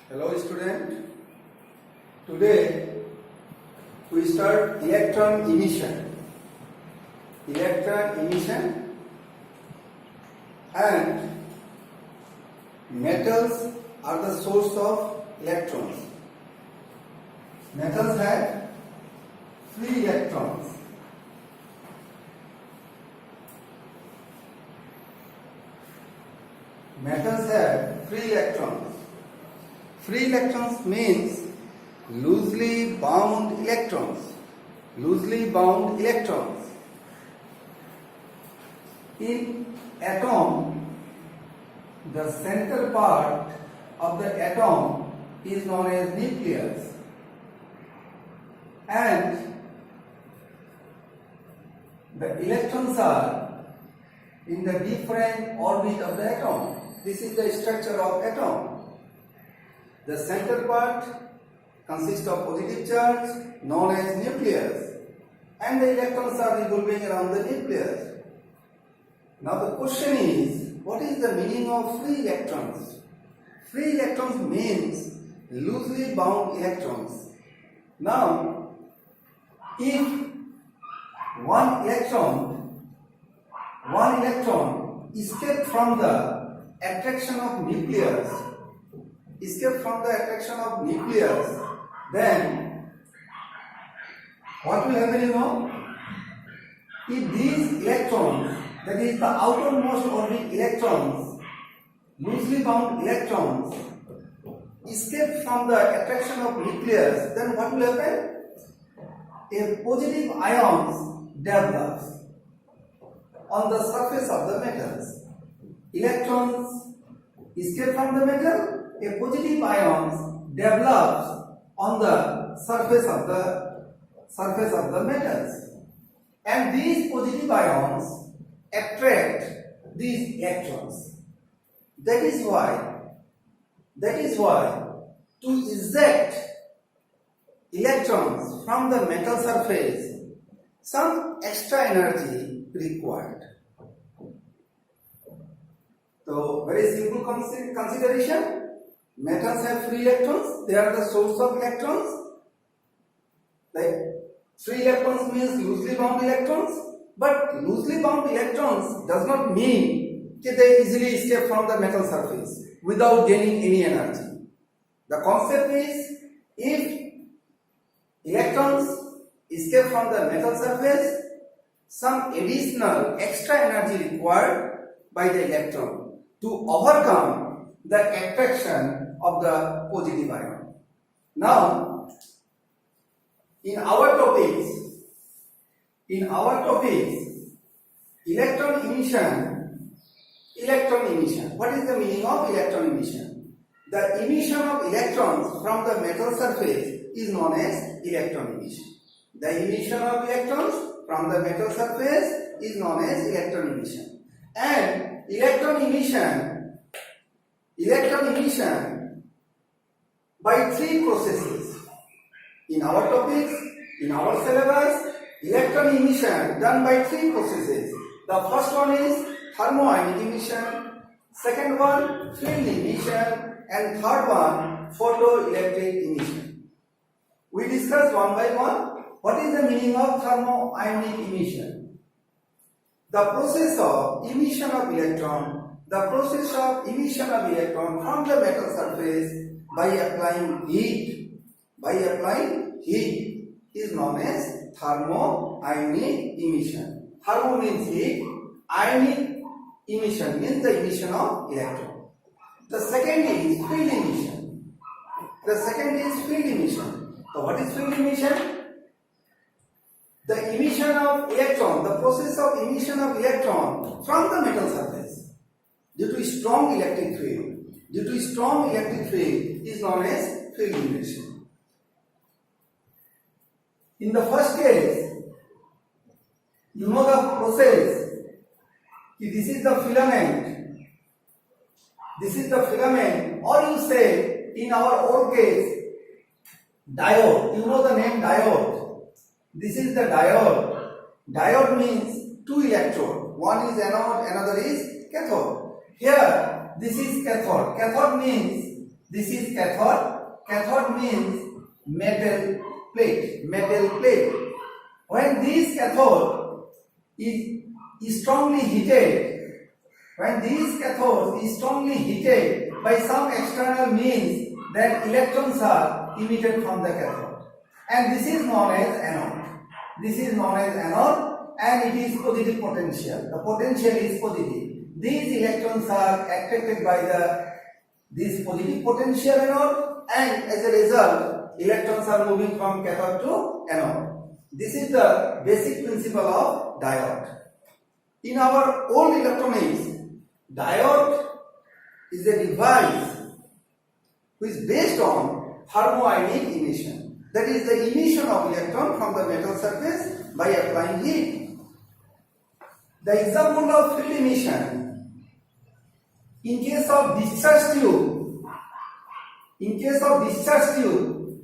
Hello student, today we start electron emission. Electron emission and metals are the source of electrons. Metals have free electrons. Metals have free electrons. Free electrons means loosely bound electrons. Loosely bound electrons. In atom, the center part of the atom is known as nucleus, and the electrons are in the different orbit of the atom. This is the structure of atom. The center part consists of positive charge known as nucleus, and the electrons are revolving around the nucleus. Now the question is, what is the meaning of free electrons? Free electrons means loosely bound electrons. Now, if one electron escapes from the attraction of nucleus, then what will happen, if these electrons, that is the outermost orbit electrons, loosely bound electrons, escape from the attraction of nucleus, then what will happen? A positive ions develops on the surface of the metals. Electrons escape from the metal, a positive ions develops on the surface of the metals, and these positive ions attract these electrons. That is why to eject electrons from the metal surface, some extra energy required. So, very simple consideration. Metals have free electrons. They are the source of electrons. Like free electrons means loosely bound electrons. But loosely bound electrons does not mean that they easily escape from the metal surface without gaining any energy. The concept is, if electrons escape from the metal surface, some additional extra energy required by the electron to overcome the attraction of the positive ion. Now, in our topics, electron emission. What is the meaning of electron emission? The emission of electrons from the metal surface is known as electron emission. The emission of electrons from the metal surface is known as electron emission. And electron emission by three processes. In our topics, in our syllabus, electron emission done by three processes. The first one is thermoionic emission, second one field emission, and third one photoelectric emission. We discuss one by one. What is the meaning of thermoionic emission? The process of emission of electron from the metal surface by applying heat is known as thermoionic emission. Thermo means heat, ionic emission means the emission of electron. The second is field emission. So what is field emission? The emission of electron, the process of emission of electron from the metal surface due to strong electric field. Is known as field emission. In the first case, you know the process. This is the filament, or you say in our old case, diode. You know the name diode. This is the diode. Diode means two electrodes. One is anode, another is cathode. Here, this is cathode. Cathode means This is cathode. Cathode means metal plate. Metal plate. When this cathode is strongly heated, when these cathodes is strongly heated by some external means, then electrons are emitted from the cathode, and this is known as anode. This is known as anode, and it is positive potential. The potential is positive. These electrons are attracted by this positive potential anode, and as a result, electrons are moving from cathode to anode. This is the basic principle of diode. In our old electronics, diode is a device which is based on thermoionic emission. That is the emission of electron from the metal surface by applying heat. The example of field emission, in case of discharge tube,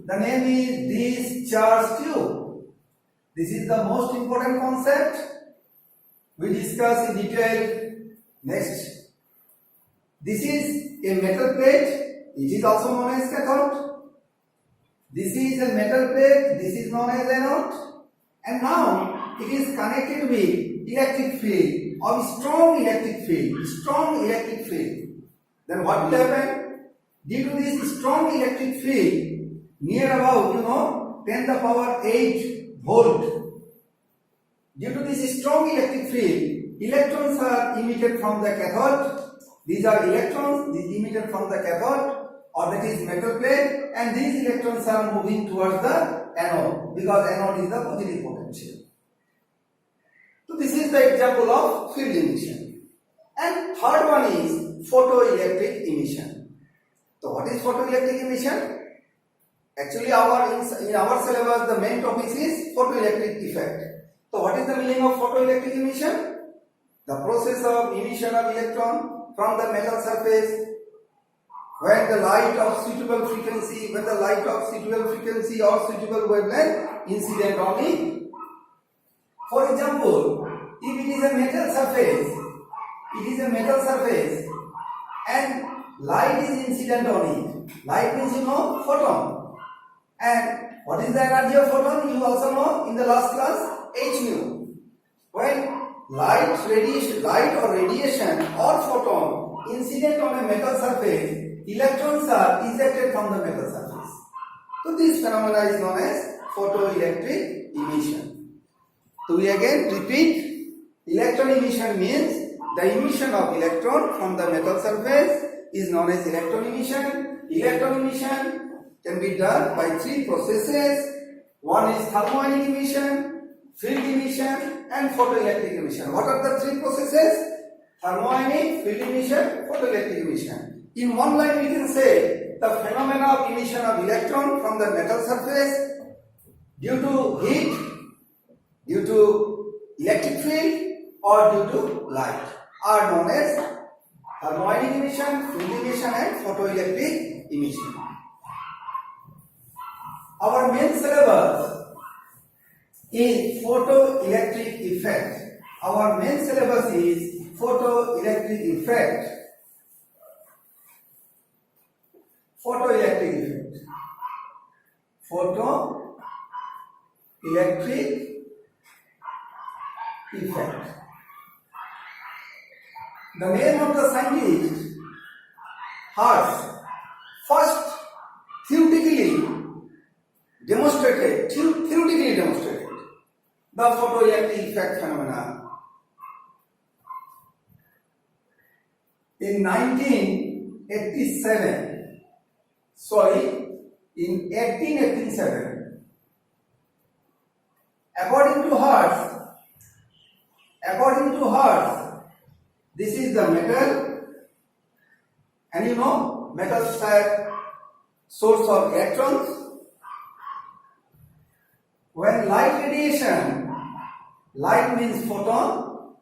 the name is discharge tube. This is the most important concept. We discuss in detail next. This is a metal plate. It is also known as cathode. This is a metal plate. This is known as anode. And now it is connected with electric field or strong electric field. Then what will happen? Due to this strong electric field, near about 10 to the power 8 volt. Due to this strong electric field, electrons are emitted from the cathode. These are electrons, these emitted from the cathode, or that is metal plate, and these electrons are moving towards the anode, because anode is the positive potential. So this is the example of field emission. And third one is photoelectric emission. So what is photoelectric emission? Actually, in our syllabus, the main topic is photoelectric effect. So what is the meaning of photoelectric emission? The process of emission of electron from the metal surface when the light of suitable frequency or suitable wavelength incident on it. For example, if it is a metal surface, and light is incident on it. Light means photon. And what is the energy of photon? You also know in the last class, h nu. When light or radiation or photon incident on a metal surface, electrons are ejected from the metal surface. So this phenomena is known as photoelectric emission. So we again repeat, electron emission means the emission of electron from the metal surface is known as electron emission. Electron emission can be done by three processes. One is thermoionic emission, field emission, and photoelectric emission. What are the three processes? Thermoionic, field emission, photoelectric emission. In one line we can say the phenomena of emission of electron from the metal surface due to heat, due to electric field, or due to light are known as thermoionic emission, field emission, and photoelectric emission. Our main syllabus is photoelectric effect. Our main syllabus is photoelectric effect. Photoelectric effect. Photoelectric effect. The name of the scientist, Hertz, first theoretically demonstrated the photoelectric effect phenomena. In 1887, according to Hertz, this is the metal, and metals have source of electrons. When light radiation, light means photon,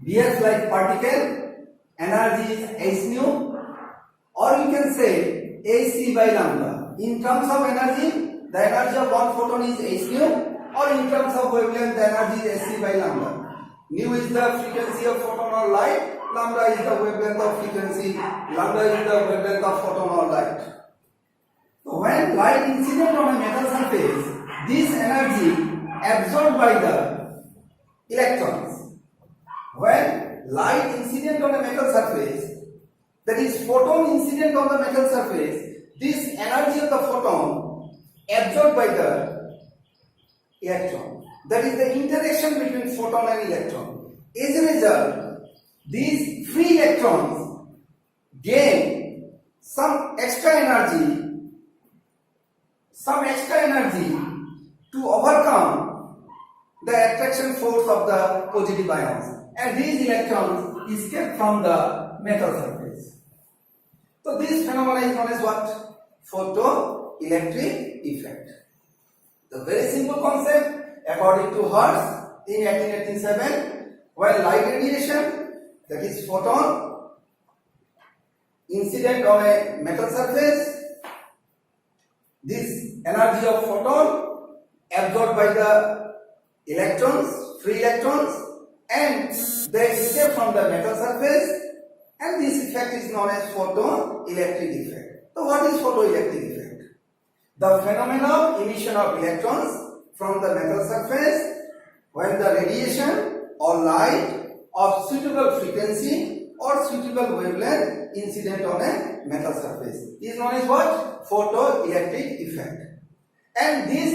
behaves like particle, energy is h nu, or you can say AC by lambda. In terms of energy, the energy of one photon is h nu, or in terms of wavelength, the energy is AC by lambda. Nu is the frequency of photon or light, lambda is the wavelength of frequency, lambda is the wavelength of photon or light. light incident on a metal surface, this energy absorbed by the electrons. When light incident on a metal surface, that is photon incident on the metal surface, this energy of the photon absorbed by the electron. That is the interaction between photon and electron. As a result, these free electrons gain some extra energy to overcome the attraction force of the positive ions, and these electrons escape from the metal surface. So this phenomenon is known as what? Photoelectric effect. The very simple concept according to Hertz in 1887, while light radiation, that is photon incident on a metal surface, this energy of photon absorbed by the electrons, free electrons, and they escape from the metal surface, and this effect is known as photoelectric effect. So what is photoelectric effect? The phenomenon of emission of electrons from the metal surface when the radiation or light of suitable frequency or suitable wavelength incident on a metal surface is known as what? Photoelectric effect. And these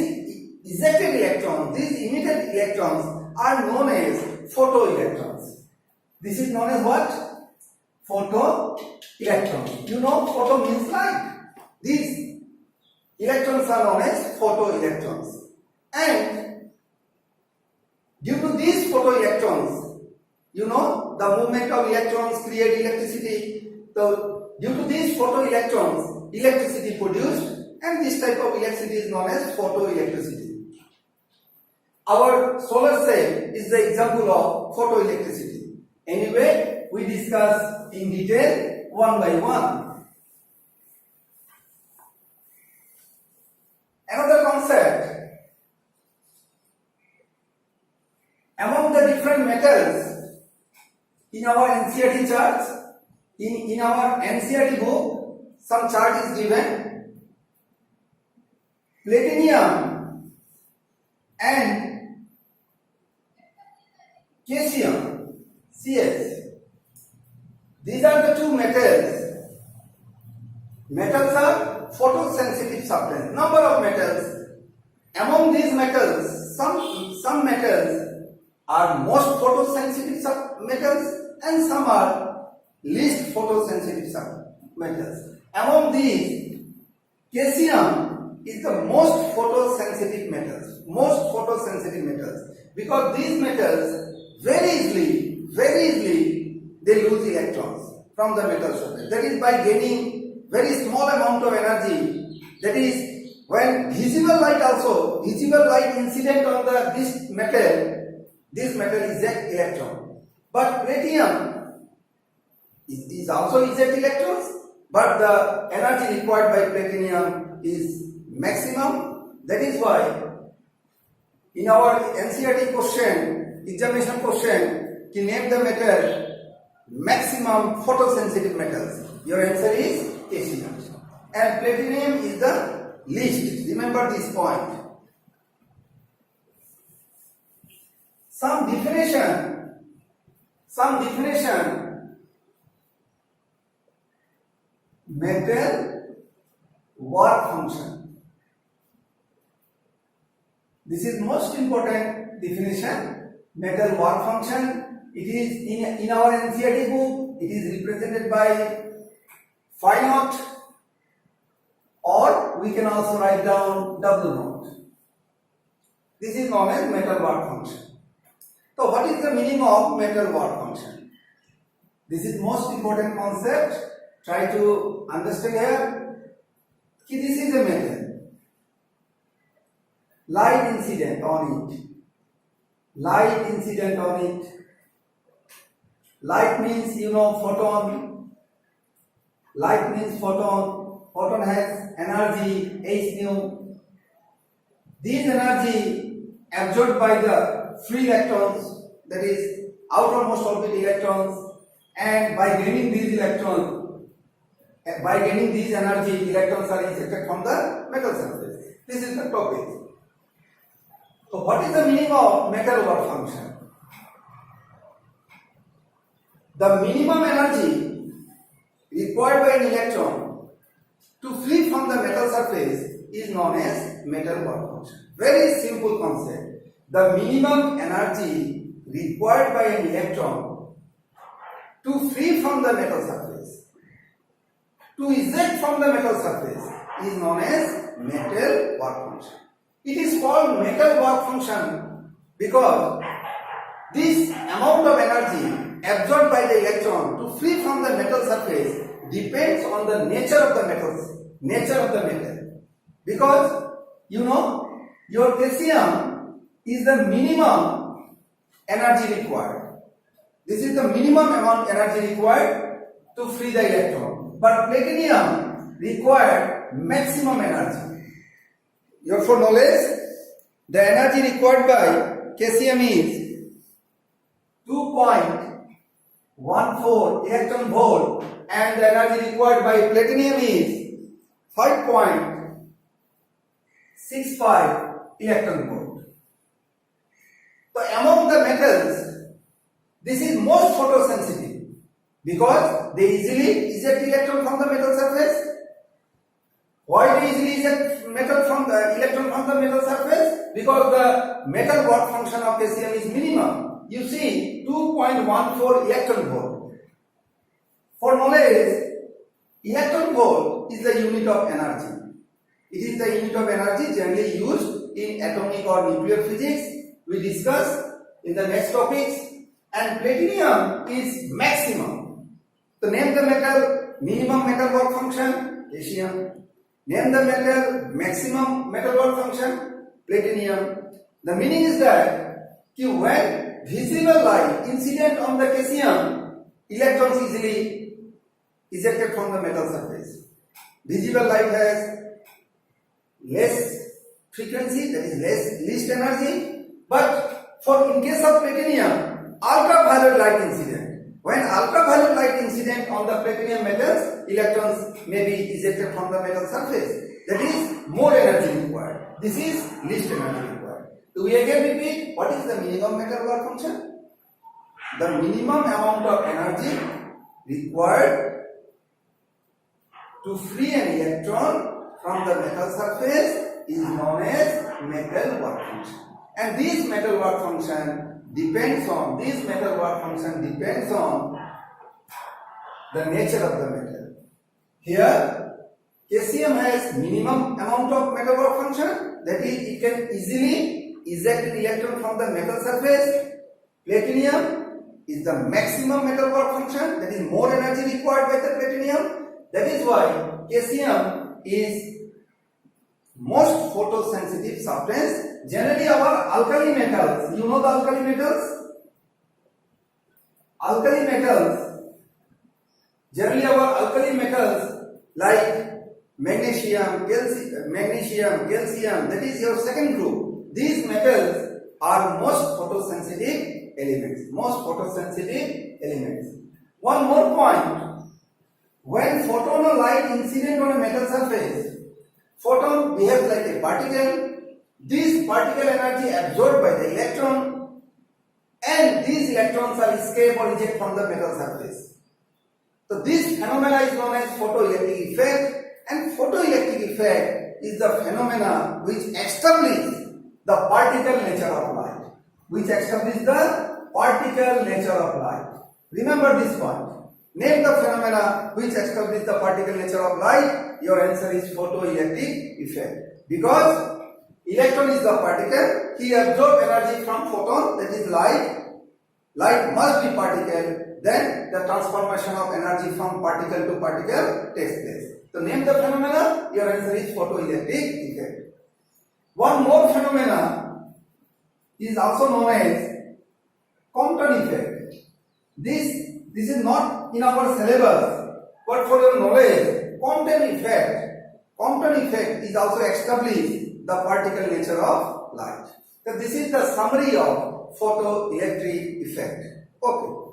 ejected electrons, these emitted electrons are known as photoelectrons. This is known as what? Photoelectrons. You know, photo means light. These electrons are known as photoelectrons. And due to these photoelectrons, you know, the movement of electrons create electricity. So due to these photoelectrons, electricity produced, and this type of electricity is known as photoelectricity. Our solar cell is the example of photoelectricity. Anyway, we discuss in detail one by one. Another concept, among the different metals in our NCERT charts, in our NCERT book, some chart is given. Platinum and caesium, CS. These are the two metals. Metals are photosensitive substance. Number of metals. Among these metals, some metals are most photosensitive metals and some are least photosensitive metals. Among these, caesium is the most photosensitive metals. Because these metals very easily they lose electrons from the metal surface. That is by gaining very small amount of energy. That is when visible light incident on this metal eject electron. But platinum is also eject electrons, but the energy required by platinum is maximum. That is why in our NCERT question, examination question, to name the metal maximum photosensitive metals, your answer is caesium. And platinum is the least. Remember this point. Some definition. Metal work function. This is most important definition. Metal work function. It is in our NCERT book. It is represented by phi naught, or we can also write down W naught. This is known as metal work function. So what is the meaning of metal work function? This is most important concept. Try to understand here. This is a metal. Light incident on it. Light means, you know, photon. Light means photon. Photon has energy h nu. This energy absorbed by the free electrons, that is outermost orbit electrons, and by gaining these electrons, By gaining this energy, electrons are ejected from the metal surface. This is the topic. So what is the meaning of metal work function? The minimum energy required by an electron to free from the metal surface is known as metal work function. Very simple concept. The minimum energy required by an electron to free from the metal surface, to eject from the metal surface, is known as metal work function. It is called metal work function because this amount of energy absorbed by the electron to free from the metal surface depends on the nature of the metal. Because you know your caesium is the minimum energy required. This is the minimum amount energy required to free the electron. But platinum required maximum energy. For knowledge, the energy required by caesium is 2.14 electron volt and the energy required by platinum is 5.65 electron volt. So among the metals, this is most photosensitive because they easily eject electron from the metal surface. Why they easily eject electron from the metal surface? Because the metal work function of caesium is minimum. You see 2.14 electron volt. For knowledge, electron volt is the unit of energy. It is the unit of energy generally used in atomic or nuclear physics. We discuss in the next topics. And platinum is maximum. So name the metal minimum metal work function, caesium. Name the metal maximum metal work function, platinum. The meaning is that when visible light incident on the caesium, electrons easily ejected from the metal surface. Visible light has less frequency, that is least energy, but in case of platinum, ultraviolet light incident. When ultraviolet light incident on the platinum metals, electrons may be ejected from the metal surface. That is more energy required. This is least energy required. Do we again repeat what is the minimum metal work function? The minimum amount of energy required to free an electron from the metal surface is known as metal work function. And this metal work function depends on the nature of the metal. Here, caesium has minimum amount of metal work function, that is, it can easily eject an electron from the metal surface. Platinum is the maximum metal work function, that is, more energy required by the platinum. That is why caesium is most photosensitive substance. Generally, our alkali metals, you know the alkali metals? Generally our alkali metals like magnesium, calcium, that is your second group. These metals are most photosensitive elements. One more point. When photon or light incident on a metal surface, photon behaves like a particle. This particle energy absorbed by the electron and these electrons are escape or eject from the metal surface. So this phenomena is known as photoelectric effect, and photoelectric effect is the phenomena which establishes the particle nature of light. Remember this point. Name the phenomena which establishes the particle nature of light. Your answer is photoelectric effect. Because electron is the particle, he absorbs energy from photon, that is light. Light must be particle, then the transformation of energy from particle to particle takes place. So name the phenomena, your answer is photoelectric effect. One more phenomena is also known as Compton effect. This is not in our syllabus, but for your knowledge, Compton effect is also established the particle nature of light. So this is the summary of photoelectric effect. Okay.